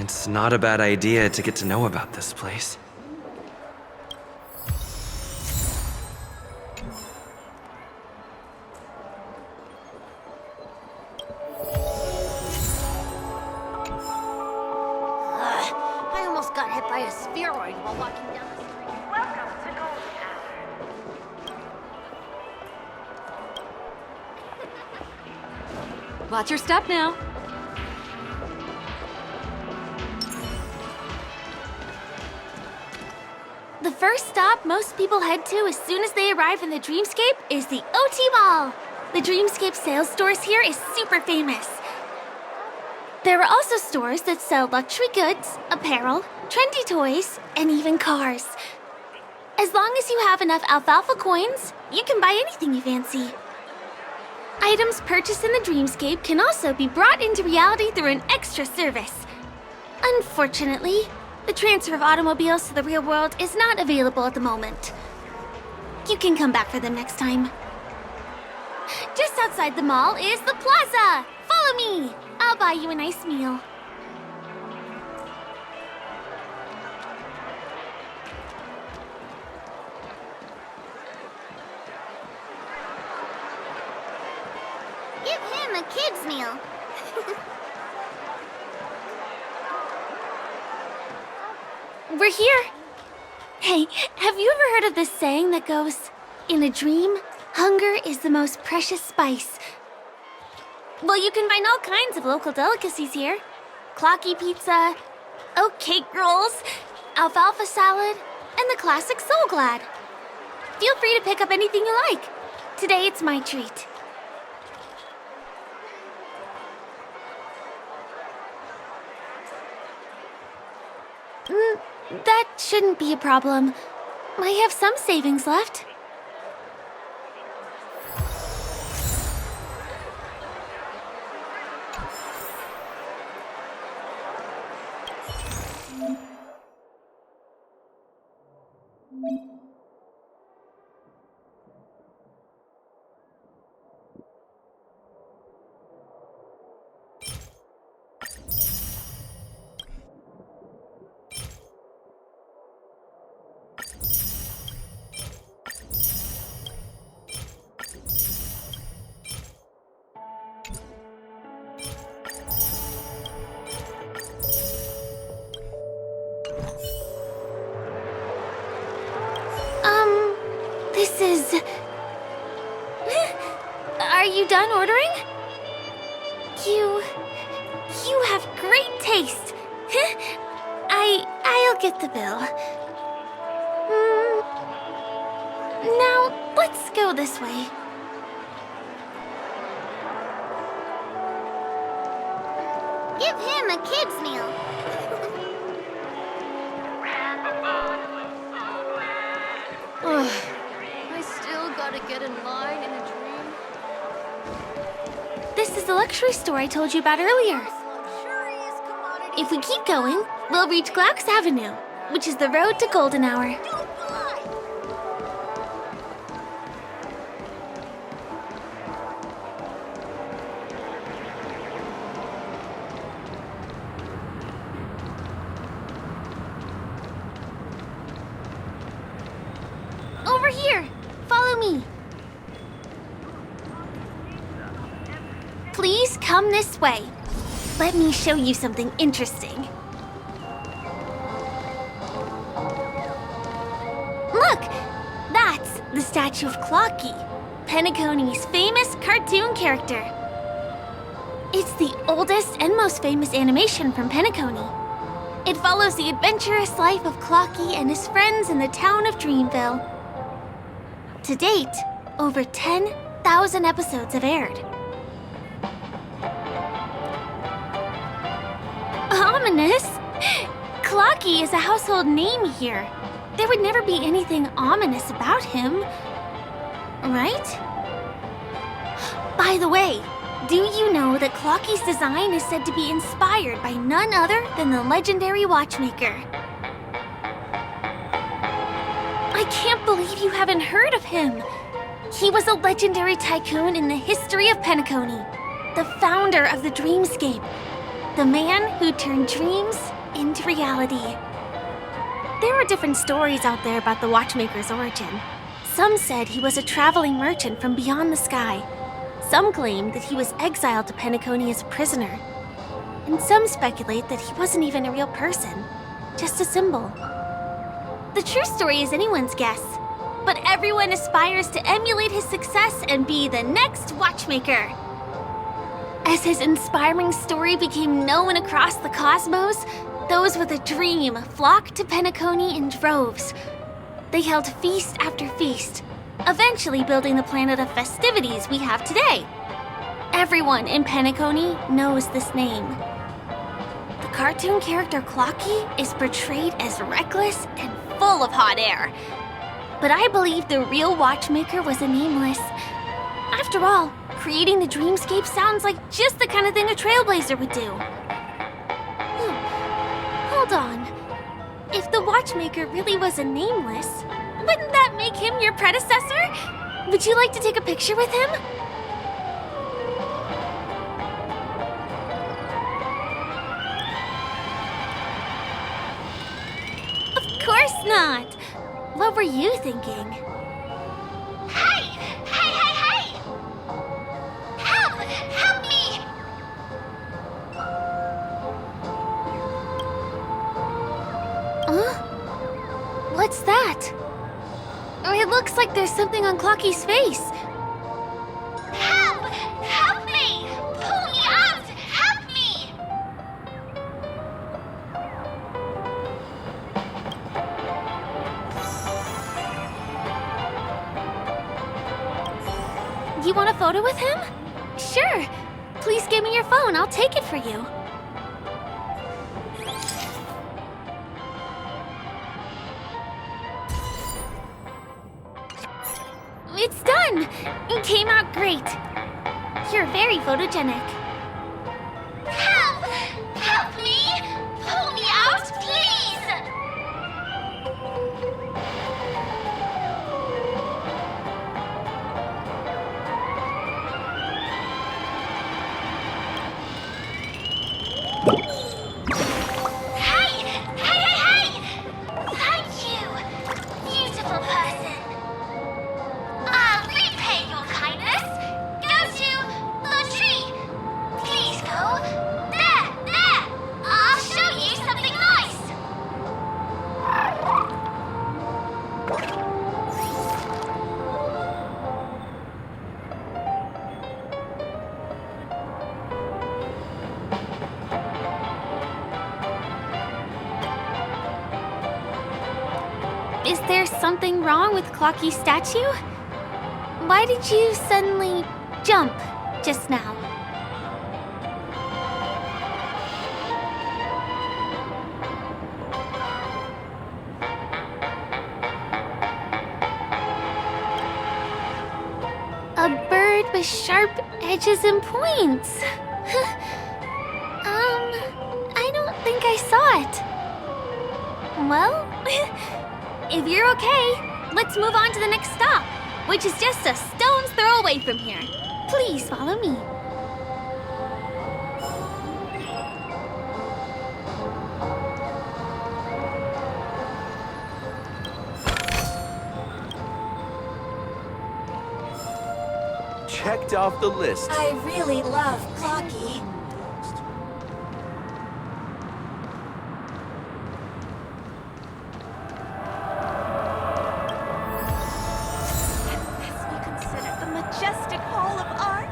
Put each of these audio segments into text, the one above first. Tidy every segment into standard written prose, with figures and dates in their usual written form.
It's not a bad idea to get to know about this place. I almost got hit by a spheroid while walking down the street. Welcome to Golden Hour. Watch your step now. The first stop most people head to as soon as they arrive in the Dreamscape is the OT Mall. The Dreamscape sales stores here is super famous. There are also stores that sell luxury goods, apparel, trendy toys, and even cars. As long as you have enough alfalfa coins, you can buy anything you fancy. Items purchased in the Dreamscape can also be brought into reality through an extra service. Unfortunately, the transfer of automobiles to the real world is not available at the moment. You can come back for them next time. Just outside the mall is the plaza! Follow me! I'll buy you a nice meal. Give him a kid's meal. We're here. Hey, have you ever heard of this saying that goes, in a dream, hunger is the most precious spice? Well, you can find all kinds of local delicacies here. Clocky pizza, oat cake rolls, alfalfa salad, and the classic Soul Glad. Feel free to pick up anything you like. Today it's my treat. That shouldn't be a problem. I have some savings left. This is... Are you done ordering? You have great taste. I'll get the bill. Now, let's go this way. Give him a kid's meal. Ugh. I still gotta get in line in a dream. This is the luxury store I told you about earlier. If we keep going, we'll reach Glauc's Avenue, which is the road to Golden Hour. Over here! Follow me! Please come this way. Let me show you something interesting. Look! That's the statue of Clocky, Penacony's famous cartoon character. It's the oldest and most famous animation from Penacony. It follows the adventurous life of Clocky and his friends in the town of Dreamville. To date, over 10,000 episodes have aired. Ominous? Clocky is a household name here. There would never be anything ominous about him, right? By the way, do you know that Clocky's design is said to be inspired by none other than the legendary watchmaker? I can't believe you haven't heard of him. He was a legendary tycoon in the history of Penacony, the founder of the Dreamscape, the man who turned dreams into reality. There are different stories out there about the watchmaker's origin. Some said he was a traveling merchant from beyond the sky. Some claimed that he was exiled to Penacony as a prisoner. And some speculate that he wasn't even a real person, just a symbol. The true story is anyone's guess, but everyone aspires to emulate his success and be the next watchmaker. As his inspiring story became known across the cosmos, those with a dream flocked to Penacony in droves. They held feast after feast, eventually building the planet of festivities we have today. Everyone in Penacony knows this name. The cartoon character Clocky is portrayed as reckless and full of hot air. But I believe the real watchmaker was a nameless. After all, creating the dreamscape sounds like just the kind of thing a Trailblazer would do. Hold on. If the watchmaker really was a nameless, wouldn't that make him your predecessor? Would you like to take a picture with him? Of course not. What were you thinking? Hey! Hey, hey, hey! Help! Help me! Huh? What's that? Oh, it looks like there's something on Clocky's face. Help! Help me! Pull me out! Help me! You want a photo with him? Sure. Please give me your phone. I'll take it for you. It's done! It came out great. You're very photogenic. Help! Help me! Pull me out, please! Hey! Hey, hey, hey! Thank you, beautiful person. I'll repay your kindness. Go to the tree. Please go. There, there. I'll show you something nice. Is there something wrong with Clocky's statue? Why did you suddenly jump just now? A bird with sharp edges and points. I don't think I saw it. Well, if you're okay, let's move on to the next stop, which is just a stone's throw away from here. Please follow me. Checked off the list. I really love Clocky. This be considered the majestic Hall of Art?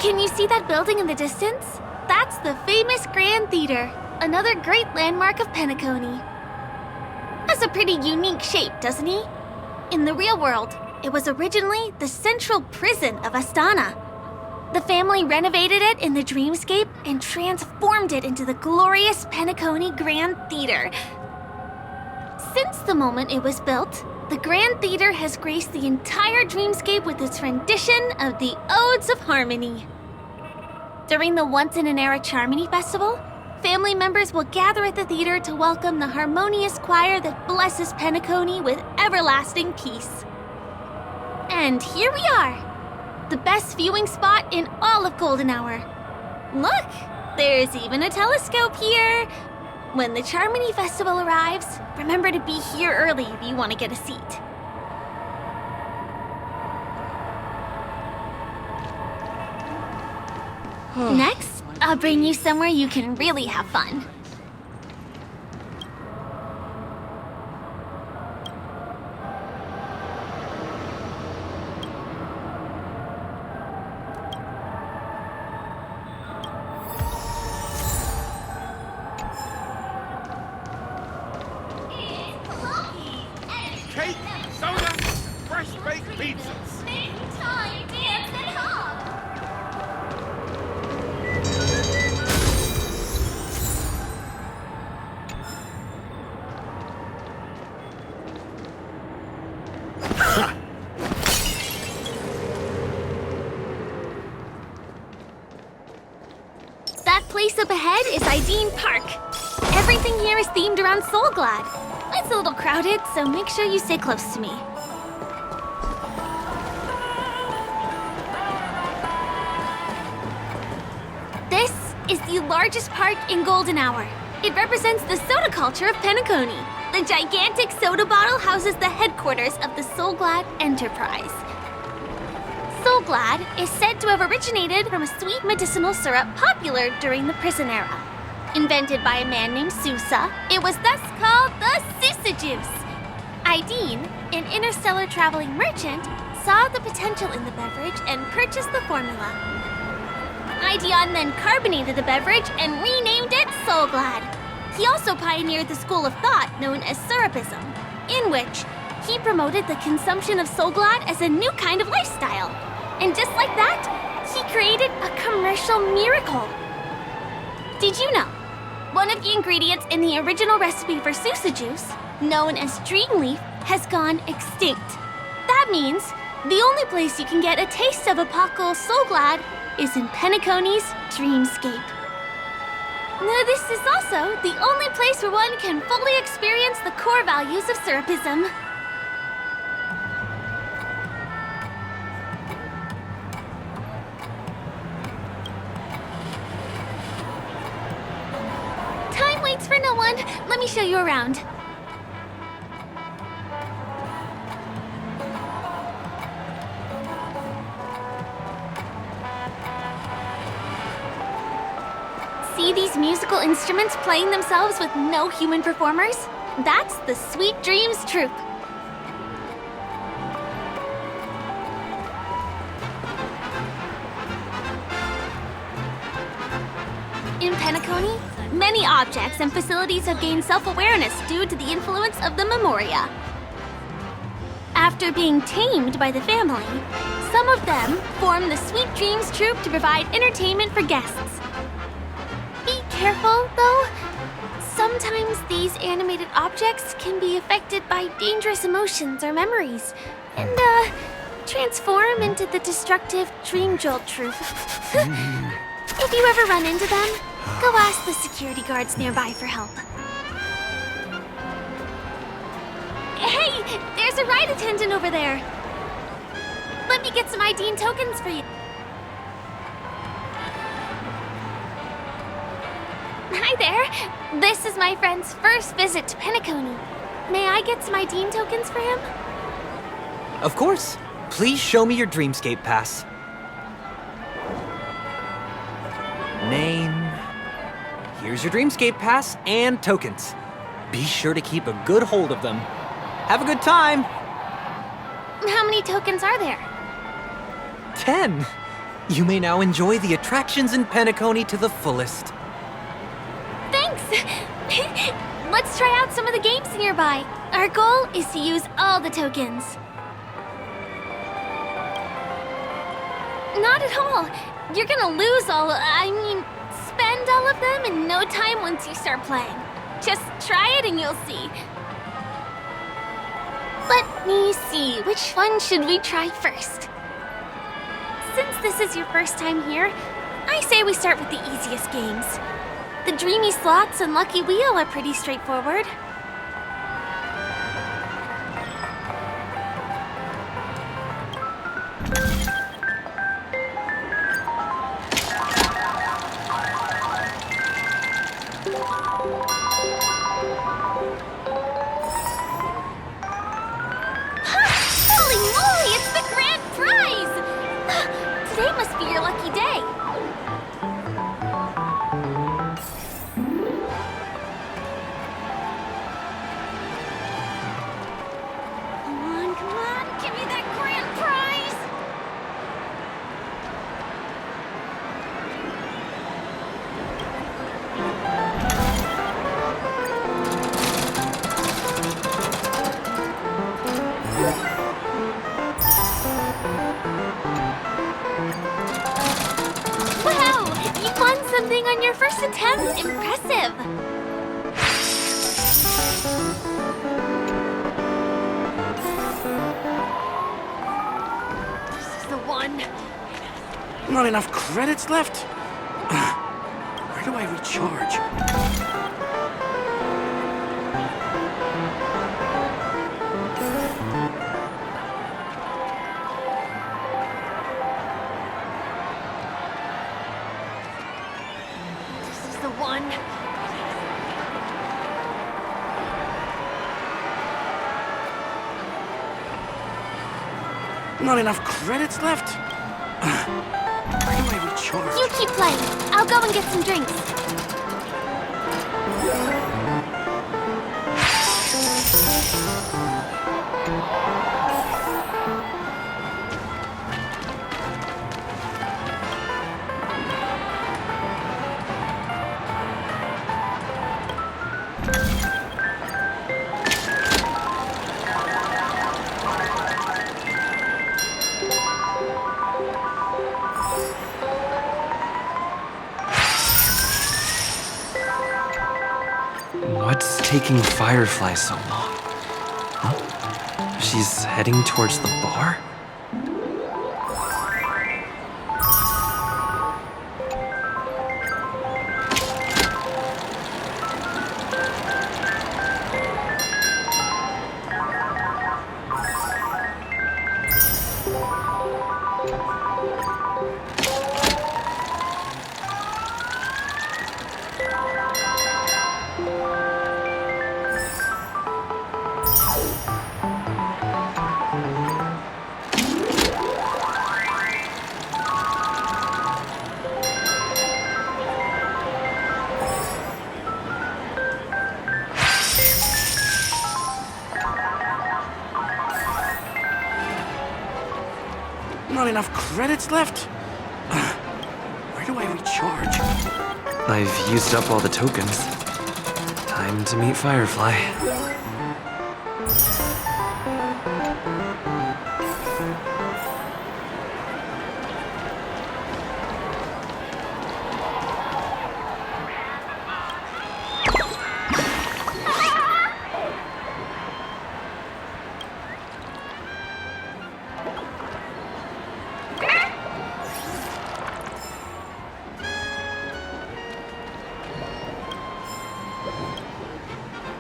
Can you see that building in the distance? That's the famous Grand Theater, another great landmark of Penacony. Has a pretty unique shape, doesn't he? In the real world, it was originally the central prison of Astana. The family renovated it in the dreamscape and transformed it into the glorious Penacony Grand Theater. Since the moment it was built, the Grand Theater has graced the entire dreamscape with its rendition of the Odes of Harmony. During the Once-in-an-Era Charmony Festival, family members will gather at the theater to welcome the harmonious choir that blesses Penacony with everlasting peace. And here we are, the best viewing spot in all of Golden Hour. Look, there's even a telescope here. When the Charmony Festival arrives, remember to be here early if you want to get a seat. Next, I'll bring you somewhere you can really have fun. Cake, soda, fresh baked pizzas. Big time dance at home. That place up ahead is Ideen Park. Everything here is themed around Soulglad. It's a little crowded, so make sure you stay close to me. This is the largest park in Golden Hour. It represents the soda culture of Penacony. The gigantic soda bottle houses the headquarters of the Soulglad Enterprise. Soulglad is said to have originated from a sweet medicinal syrup popular during the prison era. Invented by a man named Sousa, it was thus called the Sousa Juice. Ideen, an interstellar traveling merchant, saw the potential in the beverage and purchased the formula. Ideon then carbonated the beverage and renamed it Soulglad. He also pioneered the school of thought known as Syrupism, in which he promoted the consumption of Soulglad as a new kind of lifestyle. And just like that, he created a commercial miracle. Did you know? One of the ingredients in the original recipe for Sousa Juice, known as Dreamleaf, has gone extinct. That means the only place you can get a taste of Apocal Soulglad is in Penacony's Dreamscape. This is also the only place where one can fully experience the core values of Syrupism. Time waits for no one. Let me show you around. See these musical instruments playing themselves with no human performers? That's the Sweet Dreams Troupe. In Penacony, many objects and facilities have gained self-awareness due to the influence of the Memoria. After being tamed by the family, some of them form the Sweet Dreams Troupe to provide entertainment for guests. Be careful, though. Sometimes these animated objects can be affected by dangerous emotions or memories, and, transform into the destructive Dream Jolt Troupe. If you ever run into them, go ask the security guards nearby for help. Hey, there's a ride attendant over there. Let me get some Ideen tokens for you. Hi there. This is my friend's first visit to Penacony. May I get some Ideen tokens for him? Of course. Please show me your Dreamscape pass. Name. Here's your Dreamscape pass and tokens. Be sure to keep a good hold of them. Have a good time. How many tokens are there? 10. You may now enjoy the attractions in Penacony to the fullest. Thanks! Let's try out some of the games nearby. Our goal is to use all the tokens. Not at all. You're gonna lose spend all of them in no time once you start playing. Just try it and you'll see. Let me see, which one should we try first? Since this is your first time here, I say we start with the easiest games. The Dreamy Slots and Lucky Wheel are pretty straightforward. attempt. Impressive. This is the one. Not enough credits left? Where do I recharge? This is the one. Not enough credits left? Where do I recharge? You keep playing. I'll go and get some drinks. What's taking Firefly so long? Huh? She's heading towards the bar? Not enough credits left? Where do I recharge? I've used up all the tokens. Time to meet Firefly.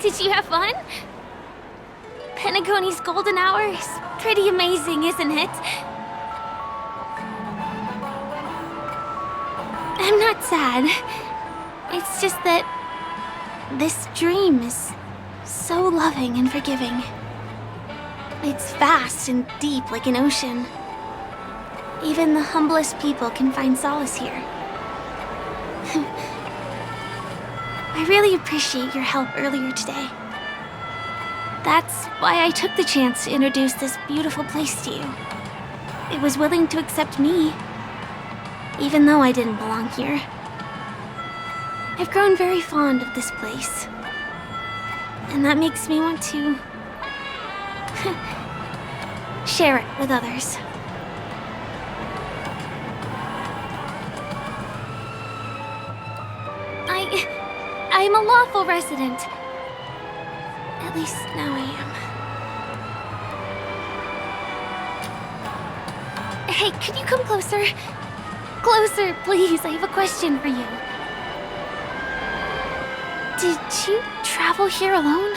Did you have fun? Pentagoni's golden hour is pretty amazing, isn't it? I'm not sad. It's just that this dream is so loving and forgiving. It's vast and deep like an ocean. Even the humblest people can find solace here. I really appreciate your help earlier today. That's why I took the chance to introduce this beautiful place to you. It was willing to accept me, even though I didn't belong here. I've grown very fond of this place, and that makes me want to share it with others. I'm a lawful resident. At least now I am. Hey, could you come closer? Closer, please. I have a question for you. Did you travel here alone?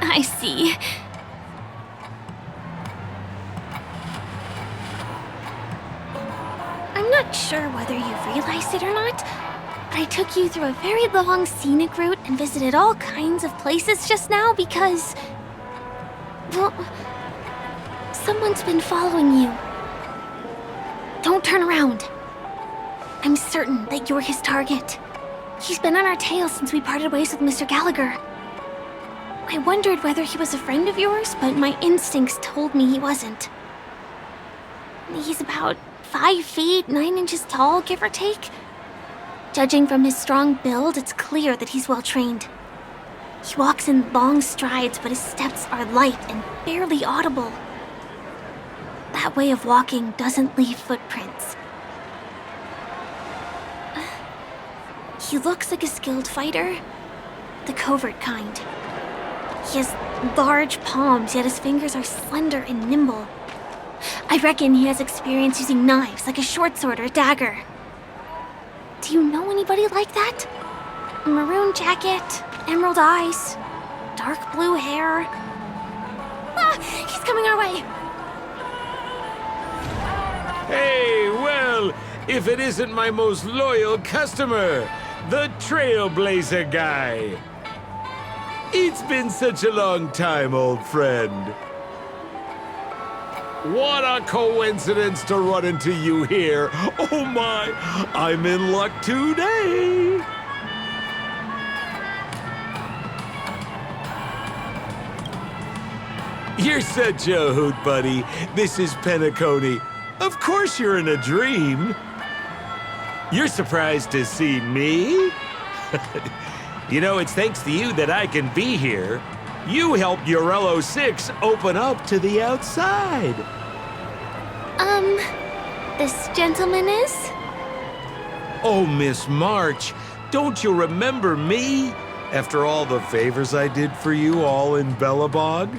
I see. I'm not sure whether you've realized it or not, but I took you through a very long scenic route and visited all kinds of places just now because... well, someone's been following you. Don't turn around. I'm certain that you're his target. He's been on our tail since we parted ways with Mr. Gallagher. I wondered whether he was a friend of yours, but my instincts told me he wasn't. He's about 5 feet, 9 inches tall, give or take. Judging from his strong build, it's clear that he's well trained. He walks in long strides, but his steps are light and barely audible. That way of walking doesn't leave footprints. He looks like a skilled fighter, the covert kind. He has large palms, yet his fingers are slender and nimble. I reckon he has experience using knives, like a short sword or a dagger. Do you know anybody like that? Maroon jacket, emerald eyes, dark blue hair. Ah, he's coming our way. Hey, well, if it isn't my most loyal customer, the Trailblazer guy. It's been such a long time, old friend. What a coincidence to run into you here. Oh my, I'm in luck today. You're such a hoot, buddy. This is Penacony. Of course you're in a dream. You're surprised to see me? You know, it's thanks to you that I can be here. You helped Urello 6 open up to the outside. This gentleman is? Oh, Miss March, don't you remember me? After all the favors I did for you all in Bellabog?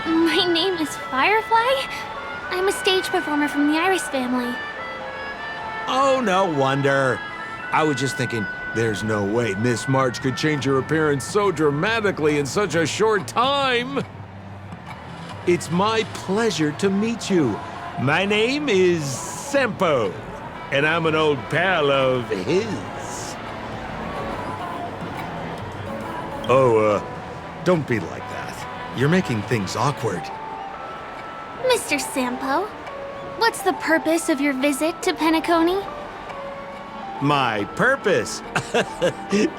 My name is Firefly. I'm a stage performer from the Iris family. Oh, no wonder. I was just thinking, there's no way Miss March could change her appearance so dramatically in such a short time. It's my pleasure to meet you. My name is Sempo, and I'm an old pal of his. Oh, don't be like that. You're making things awkward. Mr. Sampo, what's the purpose of your visit to Penacony? My purpose?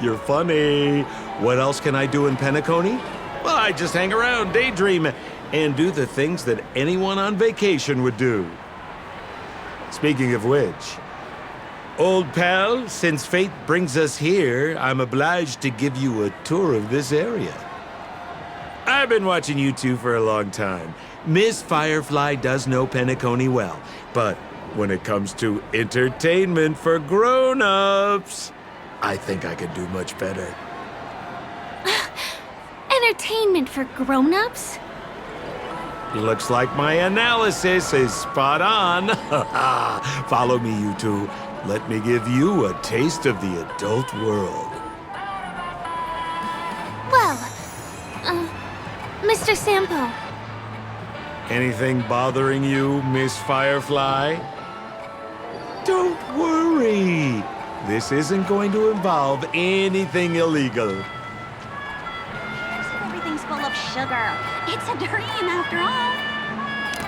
You're funny. What else can I do in Penacony? Well, I just hang around, daydream, and do the things that anyone on vacation would do. Speaking of which, old pal, since fate brings us here, I'm obliged to give you a tour of this area. I've been watching you two for a long time. Miss Firefly does know Penacony well, but when it comes to entertainment for grown-ups, I think I could do much better. Entertainment for grown-ups? Looks like my analysis is spot on. Follow me, you two. Let me give you a taste of the adult world. Well, Mr. Sampo. Anything bothering you, Miss Firefly? Don't worry. This isn't going to involve anything illegal. Everything's full of sugar. It's a dream after all.